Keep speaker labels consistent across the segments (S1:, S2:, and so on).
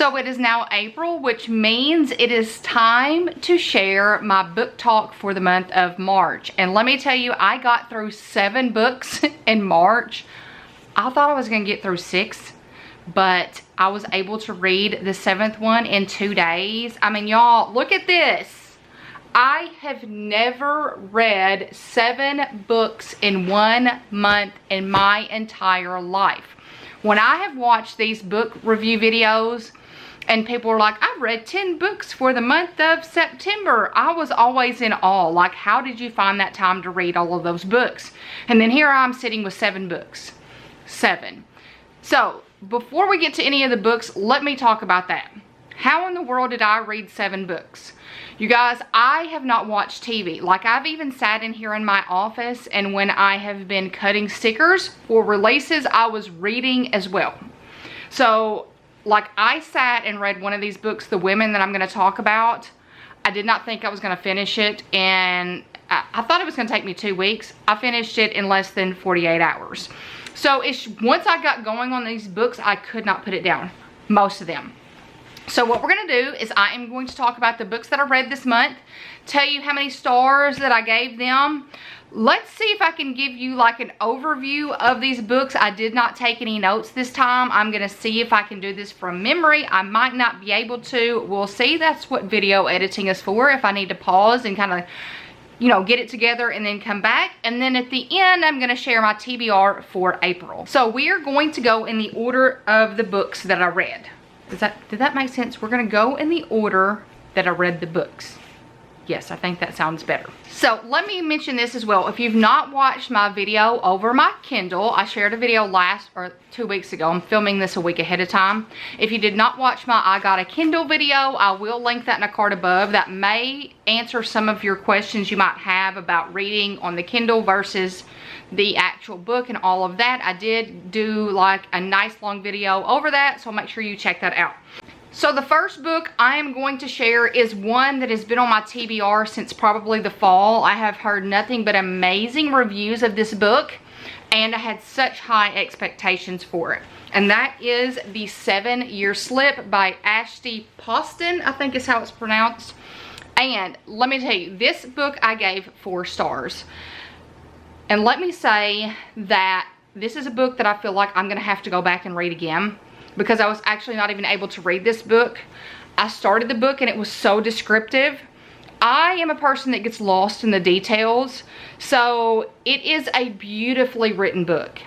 S1: So it is now April, which means it is time to share my book talk for the month of March. And let me tell you, I got through 7 books in March. I thought I was going to get through 6, but I was able to read the 7th one in 2 days. I mean, y'all, look at this. I have never read 7 books in 1 month in my entire life. When I have watched these book review videos and people are like, I've read 10 books for the month of September, I was always in awe. Like, how did you find that time to read all of those books? And then here I'm sitting with 7 books. 7. So before we get to any of the books, let me talk about that. How in the world did I read 7 books? You guys, I have not watched TV. Like, I've even sat in here in my office, and when I have been cutting stickers for releases, I was reading as well. So, like, I sat and read one of these books, The Women that I'm going to talk about. I did not think I was going to finish it, and I thought it was going to take me 2 weeks. I finished it in less than 48 hours. So, once I got going on these books, I could not put it down. Most of them. So what we're going to do is I am going to talk about the books that I read this month, tell you how many stars that I gave them. Let's see if I can give you like an overview of these books. I did not take any notes this time. I'm going to see if I can do this from memory. I might not be able to. We'll see. That's what video editing is for. If I need to pause and kind of, you know, get it together and then come back. And then at the end, I'm going to share my TBR for April. So we are going to go in the order of the books that I read. Did that make sense? We're going to go in the order that I read the books. Yes, I think that sounds better. So let me mention this as well. If you've not watched my video over my Kindle, I shared a video 2 weeks ago. I'm filming this a week ahead of time. If you did not watch my I Got a Kindle video, I will link that in a card above. That may answer some of your questions you might have about reading on the Kindle versus the actual book and all of that. I did do like a nice long video over that, so make sure you check that out. So the first book I am going to share is one that has been on my TBR since probably the fall. I have heard nothing but amazing reviews of this book, and I had such high expectations for it. And that is The 7-Year Slip by Ashti Poston, I think is how it's pronounced. And let me tell you, this book I gave 4 stars. And let me say that this is a book that I feel like I'm going to have to go back and read again, because I was actually not even able to read this book. I started the book and it was so descriptive. I am a person that gets lost in the details, so it is a beautifully written book.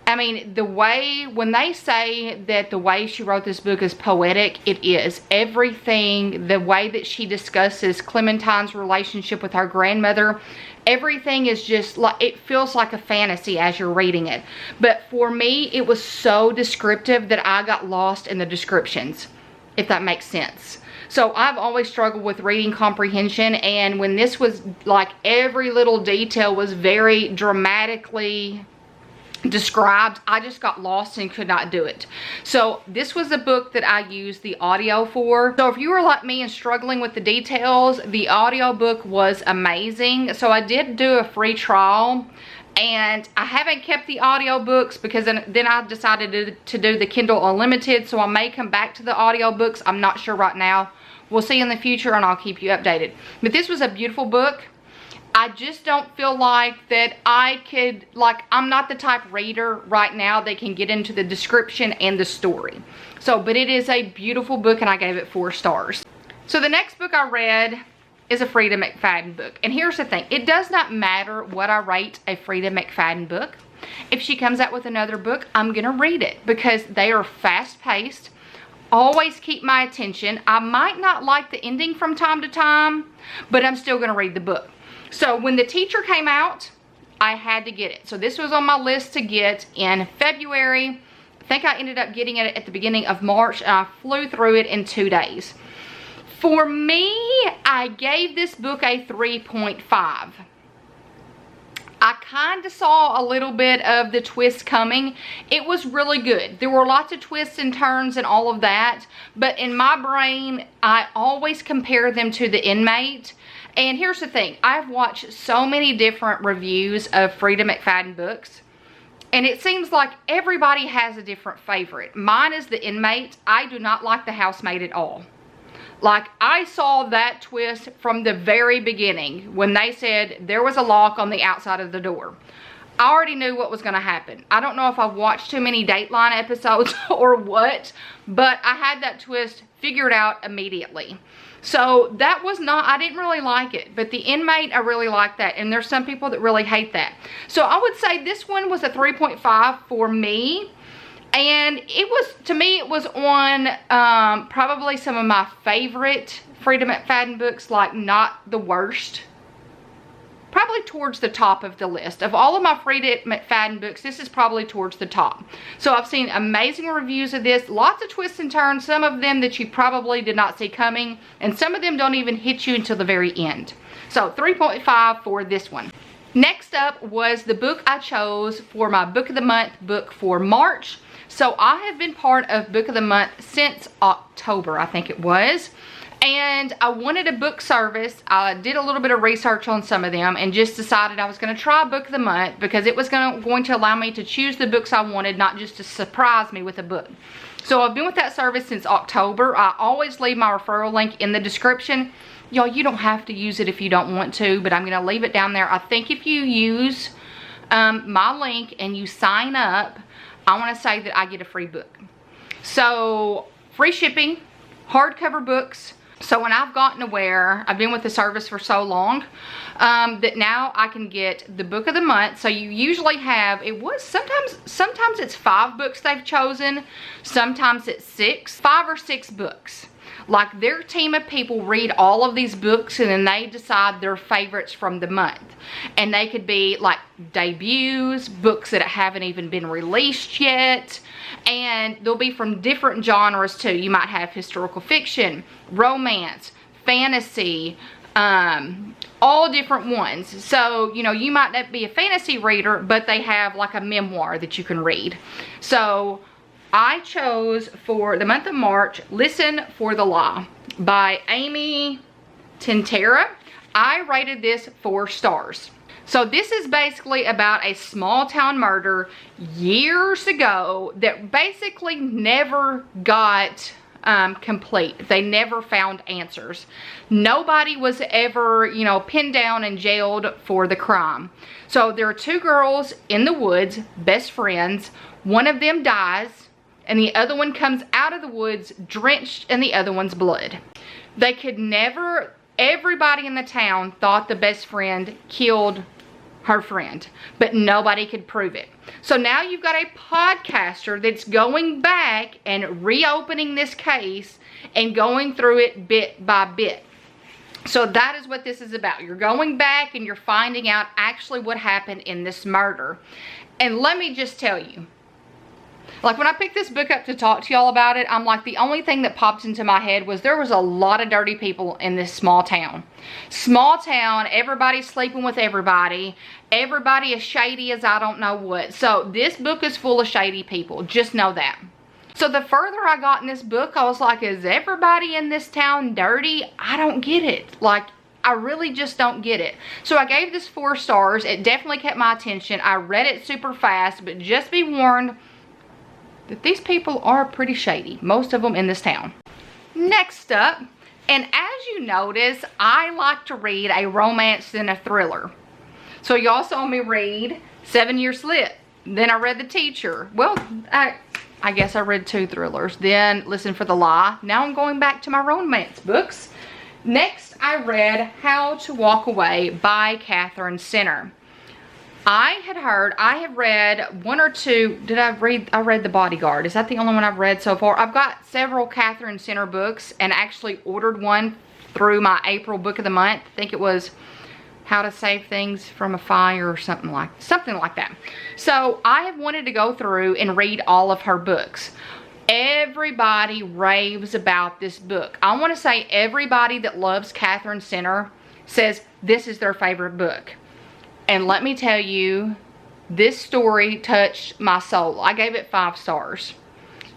S1: I mean, when they say that the way she wrote this book is poetic, it is. Everything, the way that she discusses Clementine's relationship with her grandmother, everything is just like, it feels like a fantasy as you're reading it. But for me, it was so descriptive that I got lost in the descriptions, if that makes sense. So I've always struggled with reading comprehension, and when this was like every little detail was very dramatically described, I just got lost and could not do it. So this was a book that I used the audio for. So if you were like me and struggling with the details, the audio book was amazing. So I did do a free trial, and I haven't kept the audio books because then I decided to do the Kindle Unlimited. So I may come back to the audio books. I'm not sure right now. We'll see in the future, and I'll keep you updated. But this was a beautiful book. I just don't feel like that I could, like, I'm not the type of reader right now that can get into the description and the story. So, but it is a beautiful book, and I gave it 4 stars. So the next book I read is a Frida McFadden book. And here's the thing. It does not matter what I rate a Frida McFadden book. If she comes out with another book, I'm going to read it because they are fast-paced. Always keep my attention. I might not like the ending from time to time, but I'm still going to read the book. So when The Teacher came out, I had to get it. So this was on my list to get in February. I think I ended up getting it at the beginning of March, and I flew through it in 2 days. For me, I gave this book a 3.5. I kind of saw a little bit of the twist coming. It was really good. There were lots of twists and turns and all of that. But in my brain, I always compare them to The Inmate. And here's the thing. I've watched so many different reviews of Frida McFadden books. And it seems like everybody has a different favorite. Mine is The Inmate. I do not like The Housemaid at all. Like, I saw that twist from the very beginning when they said there was a lock on the outside of the door. I already knew what was going to happen. I don't know if I've watched too many Dateline episodes or what, but I had that twist figured out immediately. So that was not, I didn't really like it, but The Inmate, I really like that. And there's some people that really hate that. So I would say this one was a 3.5 for me. And it was, to me, it was on probably some of my favorite Freida McFadden books, like not the worst. Probably towards the top of the list. Of all of my Freida McFadden books, this is probably towards the top. So I've seen amazing reviews of this. Lots of twists and turns. Some of them that you probably did not see coming. And some of them don't even hit you until the very end. So 3.5 for this one. Next up was the book I chose for my Book of the Month book for March. So I have been part of Book of the Month since October, I think it was. And I wanted a book service. I did a little bit of research on some of them and just decided I was going to try Book of the Month because it was going to allow me to choose the books I wanted, not just to surprise me with a book. So I've been with that service since October. I always leave my referral link in the description. Y'all, you don't have to use it if you don't want to, but I'm going to leave it down there. I think if you use my link and you sign up, I want to say that I get a free book. So free shipping, hardcover books. So when I've gotten to where I've been with the service for so long, that now I can get the Book of the Month. So you usually have, sometimes it's 5 books they've chosen. Sometimes it's 6, 5 or 6 books. Like, their team of people read all of these books and then they decide their favorites from the month. And they could be like debuts, books that haven't even been released yet. And they'll be from different genres too. You might have historical fiction, romance, fantasy, all different ones. So, you know, you might not be a fantasy reader, but they have like a memoir that you can read. So I chose for the month of March, Listen for the Lie by Amy Tintera. I rated this 4 stars. So this is basically about a small town murder years ago that basically never got complete. They never found answers. Nobody was ever, you know, pinned down and jailed for the crime. So there are 2 girls in the woods, best friends. One of them dies and the other one comes out of the woods drenched in the other one's blood. They could never, everybody in the town thought the best friend killed her friend, but nobody could prove it. So now you've got a podcaster that's going back and reopening this case and going through it bit by bit. So that is what this is about. You're going back and you're finding out actually what happened in this murder. And let me just tell you, like, when I picked this book up to talk to y'all about it, I'm like, the only thing that popped into my head was there was a lot of dirty people in this small town. Small town, everybody's sleeping with everybody. Everybody is shady as I don't know what. So this book is full of shady people. Just know that. So the further I got in this book, I was like, is everybody in this town dirty? I don't get it. Like, I really just don't get it. So I gave this 4 stars. It definitely kept my attention. I read it super fast, but just be warned that these people are pretty shady, most of them in this town. Next up, and as you notice, I like to read a romance and a thriller. So y'all saw me read 7 Year Slip. Then I read The Teacher. Well, I guess I read 2 thrillers. Then Listen for the Lie. Now I'm going back to my romance books. Next, I read How to Walk Away by Katherine Center. I have read 1 or 2, I read The Bodyguard. Is that the only one I've read so far? I've got several Katherine Center books and actually ordered one through my April Book of the Month. I think it was How to Save Things from a Fire or something like that. So I have wanted to go through and read all of her books. Everybody raves about this book. I want to say everybody that loves Katherine Center says this is their favorite book. And let me tell you, this story touched my soul. I gave it 5 stars.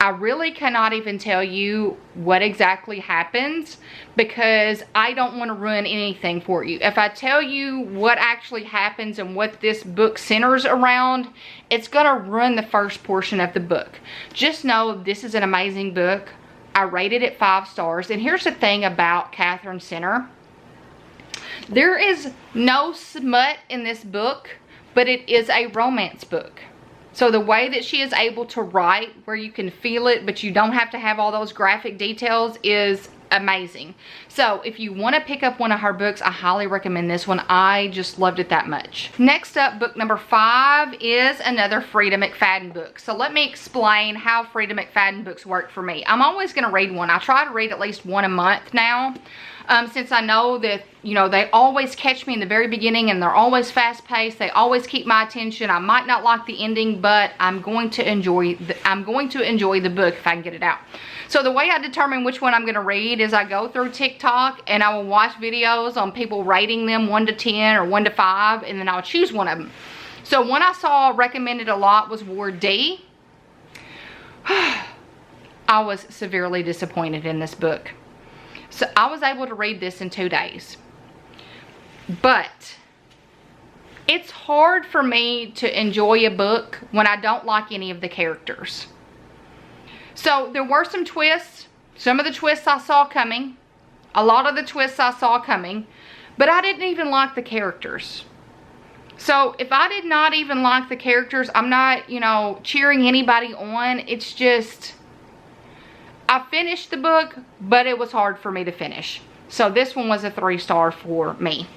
S1: I really cannot even tell you what exactly happens because I don't want to ruin anything for you. If I tell you what actually happens and what this book centers around, it's going to ruin the first portion of the book. Just know this is an amazing book. I rated it 5 stars. And here's the thing about Catherine Center. There is no smut in this book, but it is a romance book. So the way that she is able to write where you can feel it, but you don't have to have all those graphic details is amazing. So if you want to pick up one of her books, I highly recommend this one. I just loved it that much. Next up, book number 5 is another Frida McFadden book. So let me explain how Frida McFadden books work for me. I'm always going to read one. I try to read at least one a month now. Since I know that, you know, they always catch me in the very beginning and they're always fast paced. They always keep my attention. I might not like the ending, but I'm going to enjoy the book if I can get it out. So the way I determine which one I'm going to read is I go through TikTok and I will watch videos on people rating them 1 to 10 or 1 to 5, and then I'll choose one of them. So one I saw recommended a lot was Ward D. I was severely disappointed in this book. So I was able to read this in 2 days. But it's hard for me to enjoy a book when I don't like any of the characters. So there were some twists. Some of the twists I saw coming. A lot of the twists I saw coming. But I didn't even like the characters. So if I did not even like the characters, I'm not, you know, cheering anybody on. It's just, I finished the book, but it was hard for me to finish. So this one was a 3 star for me.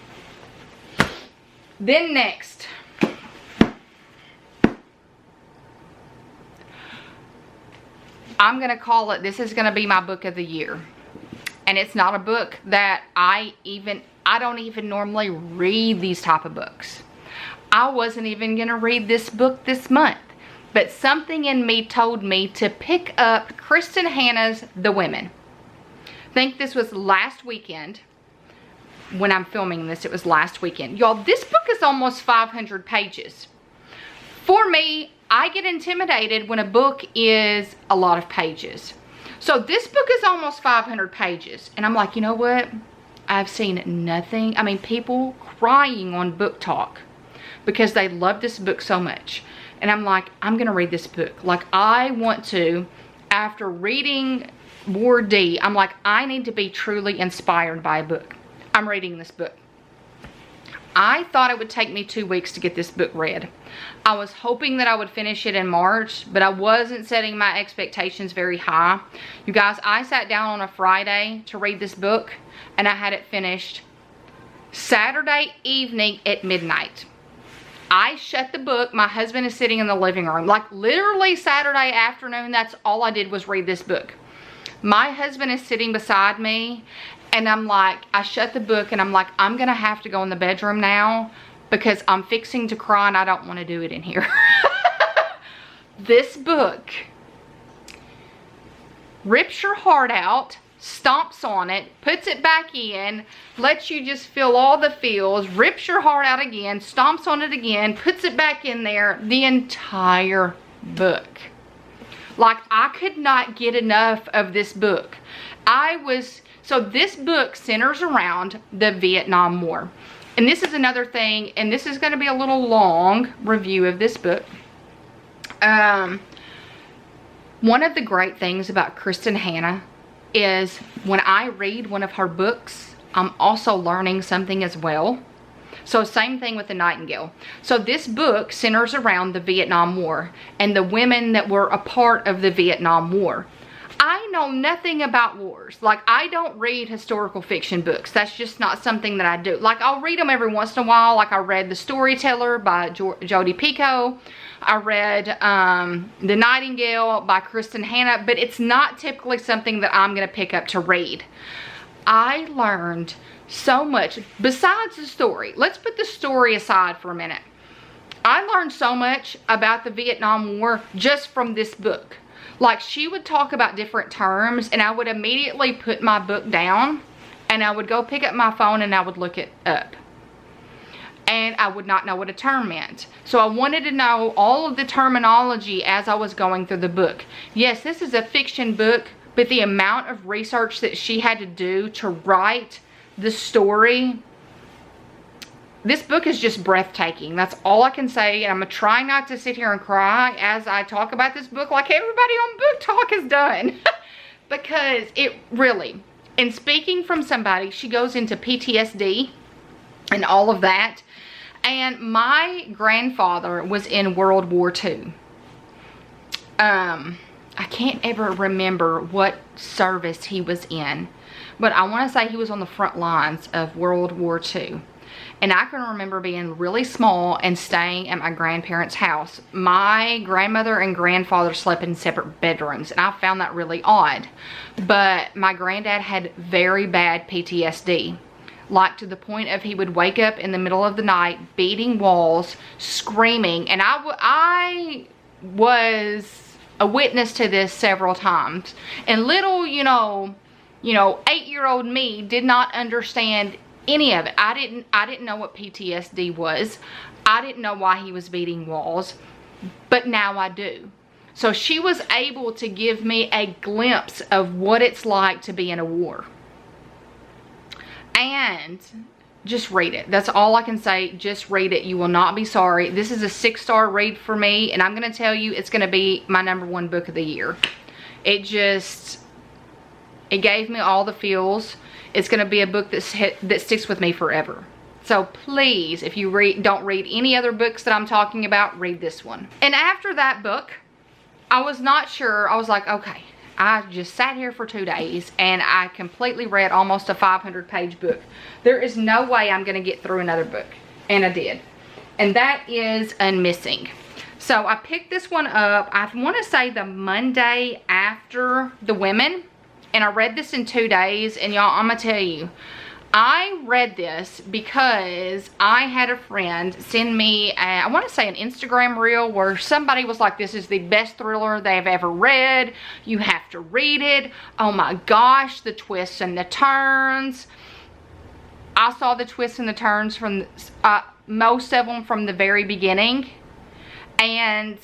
S1: Then next, I'm going to call it, this is going to be my book of the year. And it's not a book that I don't even normally read these type of books. I wasn't even going to read this book this month. But something in me told me to pick up Kristin Hannah's The Women. I think this was last weekend. When I'm filming this, it was last weekend. Y'all, this book is almost 500 pages. For me, I get intimidated when a book is a lot of pages. So this book is almost 500 pages. And I'm like, you know what? I've seen nothing. I mean, people crying on Book Talk because they love this book so much. And I'm like, I'm going to read this book. Like, I want to, after reading Ward D, I'm like, I need to be truly inspired by a book. I'm reading this book. I thought it would take me 2 weeks to get this book read. I was hoping that I would finish it in March, but I wasn't setting my expectations very high. You guys, I sat down on a Friday to read this book, and I had it finished Saturday evening at midnight. I shut the book. My husband is sitting in the living room. Like, literally Saturday afternoon, that's all I did was read this book. My husband is sitting beside me, and I'm like, I shut the book, and I'm like, I'm going to have to go in the bedroom now because I'm fixing to cry, and I don't want to do it in here. This book rips your heart out, stomps on it, puts it back in, lets you just feel all the feels, rips your heart out again, stomps on it again, puts it back in there, the entire book. Like, I could not get enough of this book. So this book centers around the Vietnam War. And this is another thing, and this is going to be a little long review of this book. One of the great things about Kristin Hannah is when I read one of her books, I'm also learning something as well. So same thing with The Nightingale. So this book centers around the Vietnam War and the women that were a part of the Vietnam War. I know nothing about wars. Like, I don't read historical fiction books. That's just not something that I do. Like, I'll read them every once in a while. Like, I read The Storyteller by Jodi Picoult. I read The Nightingale by Kristin Hannah. But it's not typically something that I'm going to pick up to read. I learned so much besides the story. Let's put the story aside for a minute. I learned so much about the Vietnam War just from this book. Like, she would talk about different terms, and I would immediately put my book down, and I would go pick up my phone, and I would look it up. and I would not know what a term meant. So I wanted to know all of the terminology as I was going through the book. Yes, this is a fiction book, but the amount of research that she had to do to write the story, this book is just breathtaking. That's all I can say. And I'm going to try not to sit here and cry as I talk about this book like everybody on Book Talk has done. Because it really, and speaking from somebody, she goes into PTSD and all of that. And my grandfather was in World War II. I can't ever remember what service he was in, but I want to say he was on the front lines of World War II. And I can remember being really small and staying at my grandparents' house. My grandmother and grandfather slept in separate bedrooms, and I found that really odd. But my granddad had very bad PTSD. Like to the point of he would wake up in the middle of the night, beating walls, screaming. And I was a witness to this several times. And little, 8-year-old me did not understand any of it. I didn't know what PTSD was. I didn't know why he was beating walls. But now I do. So she was able to give me a glimpse of what it's like to be in a war. And just read it. That's all I can say. Just read it. You will not be sorry. This is a 6-star read for me, and I'm going to tell you it's going to be my #1 book of the year. It gave me all the feels. It's going to be a book that sticks with me forever. So please, if you don't read any other books that I'm talking about, read this one. And after that book, I was not sure. I was like, okay. I just sat here for 2 days and I completely read almost a 500-page book. There is no way I'm going to get through another book. And I did. And that is Unmissing. So I picked this one up, I want to say the Monday after The Women. And I read this in 2 days. And y'all, I'm going to tell you, I read this because I had a friend send me, I want to say an Instagram reel where somebody was like, this is the best thriller they've ever read. You have to read it. Oh my gosh, the twists and the turns. I saw the twists and the turns from most of them from the very beginning. And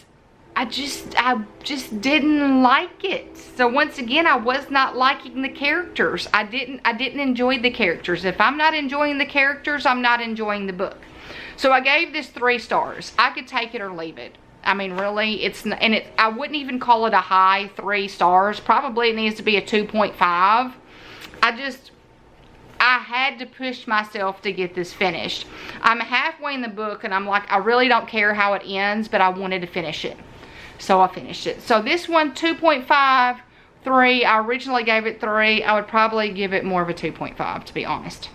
S1: I just didn't like it. So once again, I was not liking the characters. I didn't enjoy the characters. If I'm not enjoying the characters, I'm not enjoying the book. So I gave this 3 stars. I could take it or leave it. I mean, really, I wouldn't even call it a high 3 stars. Probably it needs to be a 2.5. I had to push myself to get this finished. I'm halfway in the book and I'm like, I really don't care how it ends, but I wanted to finish it. So I finished it. So this one, 2.5, 3. I originally gave it 3. I would probably give it more of a 2.5, to be honest.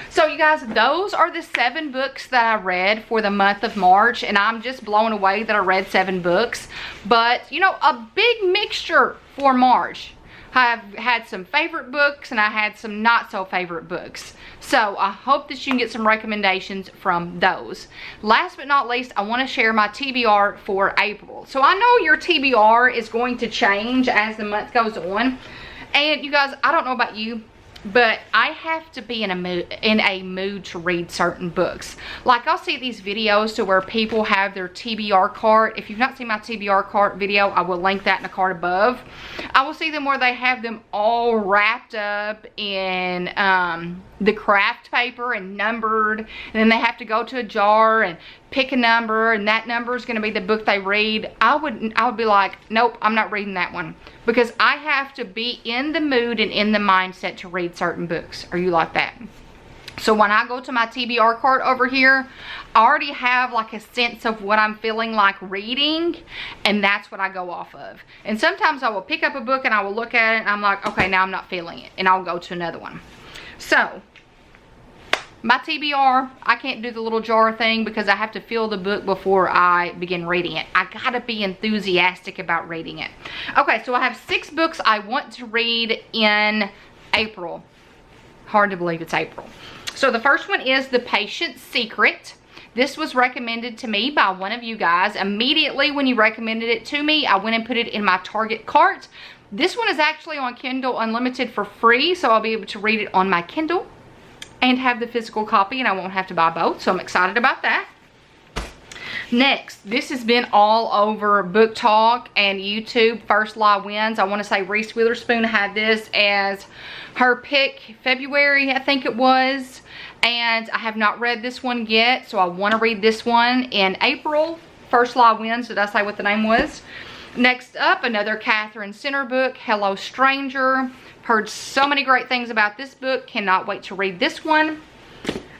S1: So you guys, those are the 7 books that I read for the month of March. And I'm just blown away that I read 7 books. But, a big mixture for March. I've had some favorite books and I had some not so favorite books. So I hope that you can get some recommendations from those. Last but not least, I want to share my TBR for April. So I know your TBR is going to change as the month goes on. And you guys, I don't know about you, but I have to be in a mood to read certain books. Like I'll see these videos to where people have their TBR cart. If you've not seen my TBR cart video, I will link that in the card above. I will see them where they have them all wrapped up in the craft paper and numbered, and then they have to go to a jar and pick a number, and that number is going to be the book they read. I would be like, nope, I'm not reading that one, because I have to be in the mood and in the mindset to read certain books. Are you like that? So when I go to my TBR cart over here, I already have like a sense of what I'm feeling like reading, and that's what I go off of. And sometimes I will pick up a book and I will look at it and I'm like, okay, now I'm not feeling it, and I'll go to another one. So my TBR, I can't do the little jar thing because I have to feel the book before I begin reading it. I gotta be enthusiastic about reading it. Okay, so I have 6 books I want to read in April. Hard to believe it's April. So the first one is The Patient's Secret. This was recommended to me by one of you guys. Immediately when you recommended it to me, I went and put it in my Target cart. This one is actually on Kindle Unlimited for free, so I'll be able to read it on my Kindle. and have the physical copy, and I won't have to buy both, so I'm excited about that. Next, this has been all over Book Talk and YouTube. First Lie Wins. I want to say Reese Witherspoon had this as her pick February, I think it was. And I have not read this one yet, so I want to read this one in April. First Lie Wins. Did I say what the name was? Next up, another Catherine Center book, Hello Stranger. Heard so many great things about this book. Cannot wait to read this one.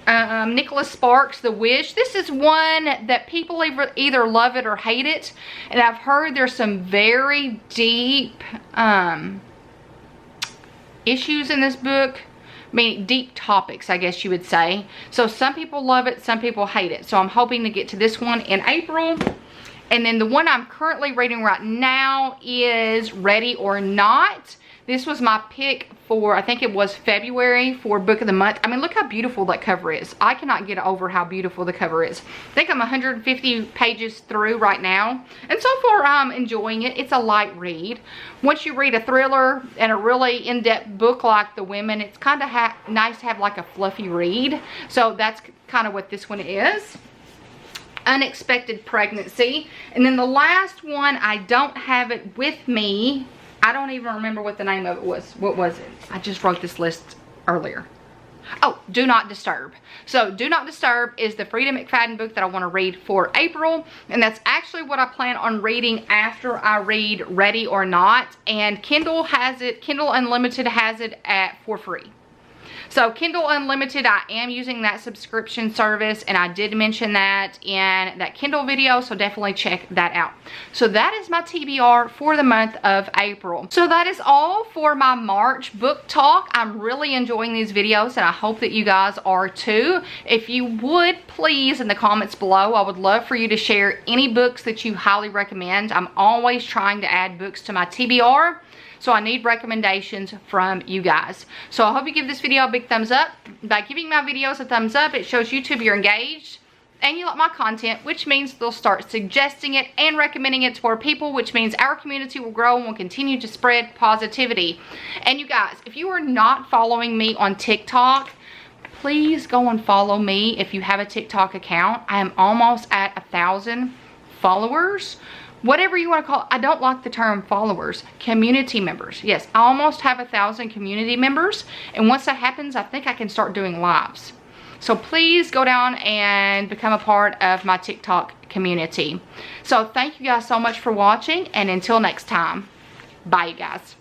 S1: Nicholas Sparks, The Wish. This is one that people either love it or hate it. And I've heard there's some very deep issues in this book. I mean, deep topics, I guess you would say. So some people love it, some people hate it. So I'm hoping to get to this one in April. And then the one I'm currently reading right now is Ready or Not. This was my pick for, I think it was February, for Book of the Month. I mean, look how beautiful that cover is. I cannot get over how beautiful the cover is. I think I'm 150 pages through right now. And so far, I'm enjoying it. It's a light read. Once you read a thriller and a really in-depth book like The Women, it's kind of nice to have like a fluffy read. So that's kind of what this one is. Unexpected Pregnancy. And then the last one, I don't have it with me. I don't even remember what the name of it was. What was it? I just wrote this list earlier. Oh, Do Not Disturb. So Do Not Disturb is the Frida McFadden book that I want to read for April. And that's actually what I plan on reading after I read Ready or Not. And Kindle has it, Kindle Unlimited has it for free. So Kindle Unlimited, I am using that subscription service, and I did mention that in that Kindle video, so definitely check that out. So that is my TBR for the month of April. So that is all for my March book talk. I'm really enjoying these videos, and I hope that you guys are too. If you would, please, in the comments below, I would love for you to share any books that you highly recommend. I'm always trying to add books to my TBR. So I need recommendations from you guys. So I hope you give this video a big thumbs up. By giving my videos a thumbs up, it shows YouTube you're engaged and you like my content, which means they'll start suggesting it and recommending it to more people, which means our community will grow and will continue to spread positivity. And you guys, if you are not following me on TikTok, please go and follow me if you have a TikTok account. I am almost at 1,000 followers. Whatever you want to call it. I don't like the term followers. Community members. Yes, I almost have 1,000 community members. And once that happens, I think I can start doing lives. So please go down and become a part of my TikTok community. So thank you guys so much for watching. And until next time, bye you guys.